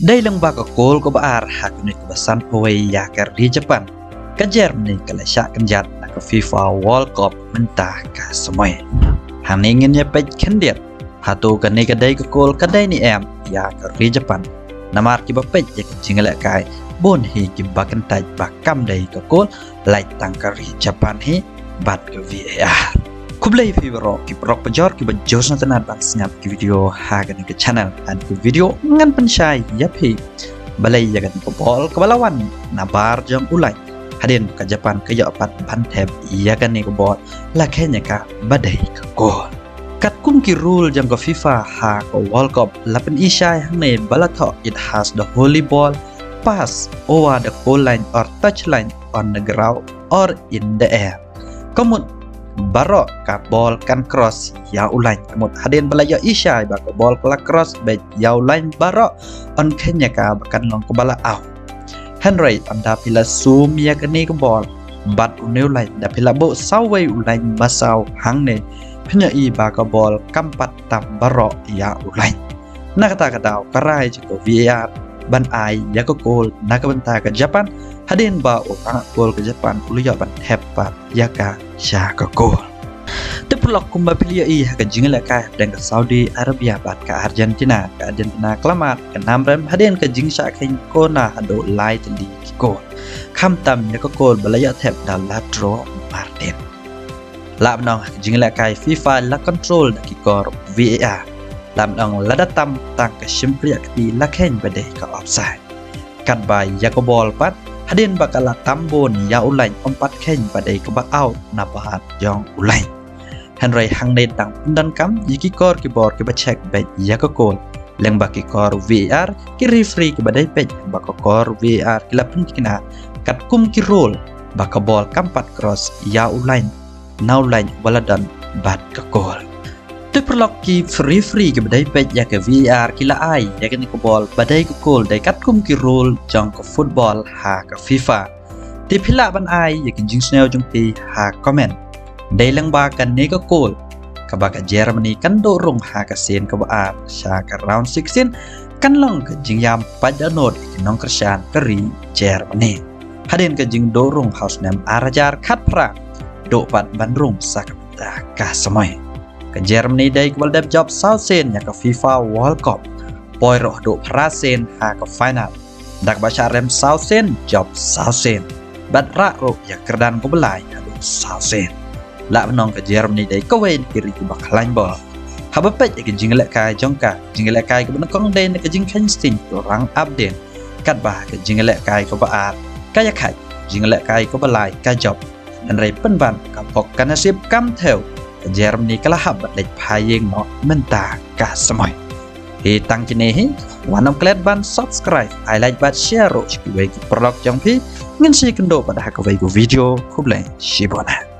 ได้ลังบากโกลก็บาร์หักในกับสันพวยยากรดีญี่ปุ่นก็เจอร์นี่ก็เลยชะกันยัดนักฟีฟ่าวอลคัพมันตากาสมัยหางนี้เงินเนี่ยไปขันเดียดหาตัวกันนี่ก็ได้ก็โกลก็ได้นี่ยากรดีญี่ปุ่นนามาร์กิบเป็ดยังจริงแหละกายบนฮีกิบกันตัดบักกำได้ก็โกลไล่ตังกรีญี่ปุ่นฮีบัดกับ VARคุบเลยฟีบรอกิบรอกประจอดกิบจอสนันนัดบังสนับกิวิดีโอหากันในช่องอันกิวิดีโองั้นเป็นชายยับฮีบาลัยยังกันกับบอลกับบาลาวันนาบาร์จังอุไลฮาเดนกับญี่ปุ่นก็ยอปัดพันเทปยังกันในกับบอลและแค่เนี่ยก็บัดได้กับโกลกัดกุมกิรูลจังกับฟีฟ่าหากับวอลคัพและเป็นอิชายข้างในบาลาทอ it has the holy ball pass over the goal line or touch line on the ground or in the air ก็หมดBarok ka ball kan cross ya ulan kamut hadin balaya isya ba ka ball kala cross be ya ulan barok on kenya ka bakan long ko bala aw Henry anda pila zoom ya kani ka ball bat uneu lai da pila bo sawai ulan basaw hangne phnya i ba ka ball kampat tam barok ya ulan nakata kadaw karai ko VAR ban ai ya ko gol nakabanta ka Japan hadin ba orang gol ke Japan ulu ya ban hebat ya ka syaka gol tepulak kumba pilih ka jingla ka dan ka Saudi Arabia bat ka Argentina kelamat ka namrem hadin ka jing sya khen ko na hado lai tali ki gol kham tam ya ka gol balaya thep da la draw Martin la nong jingla ka FIFA la control da ki gor VAR làm nong la datam tang ka simplia ki la khen bade ka offside kat bai ya ko ball pat hadin bakala tambon ya ulai ompat khen bade ka ba out na bahat jong ulai Henry hang ne tang dan kam yiki kor ki bor ki ba check be ya ko gol leng ba ki kor VAR ki referee ki bade pe ba ko kor VAR ki la pun kina kat kum ki roll ba ka ball kampat cross ya ulai now line waladan bat ka gol Tepulak ki free ke badai pet ya ke VAR kila ai ya ke ni ko ball badai ko gol dai kat kum ki role jong ko football ha ka FIFA ti phila ban ai ya ke jing snel jong ti ha comment dai lang ba kan ne ko gol ka ba ka Germany kan do rong ha ka sen ka ba sha ka round 16 kan long ka jing yam pa da not ki nong Christian ka ri Germany haden ka jing do rong house nam arajar khat pra do pat ban rong sakta ka samai ke Germany day kubal dep job South Sen ya ke FIFA World Cup poi roh do prasen ha ke final dak baca rem South Sen job South Sen bat ra ro ya kerdan ko belai do South Sen la menong ke Germany day ko wen kiri ki baklan bol haba pet ya ke jingle kai jongka jingle kai ke benong den ke jing Kenstin to rang update kat ba ke jingle kai ko ba at kaya khai jingle kai ko belai ka job dan rai pen ban ka pok kanasip kam theo Germany kalah habat lej payeng no menta ka samoy he tang chine he wanam klet ban subscribe I like bat share ro ki we ki prolog jong pi ngin si kendo pada ka we go video kublai shibona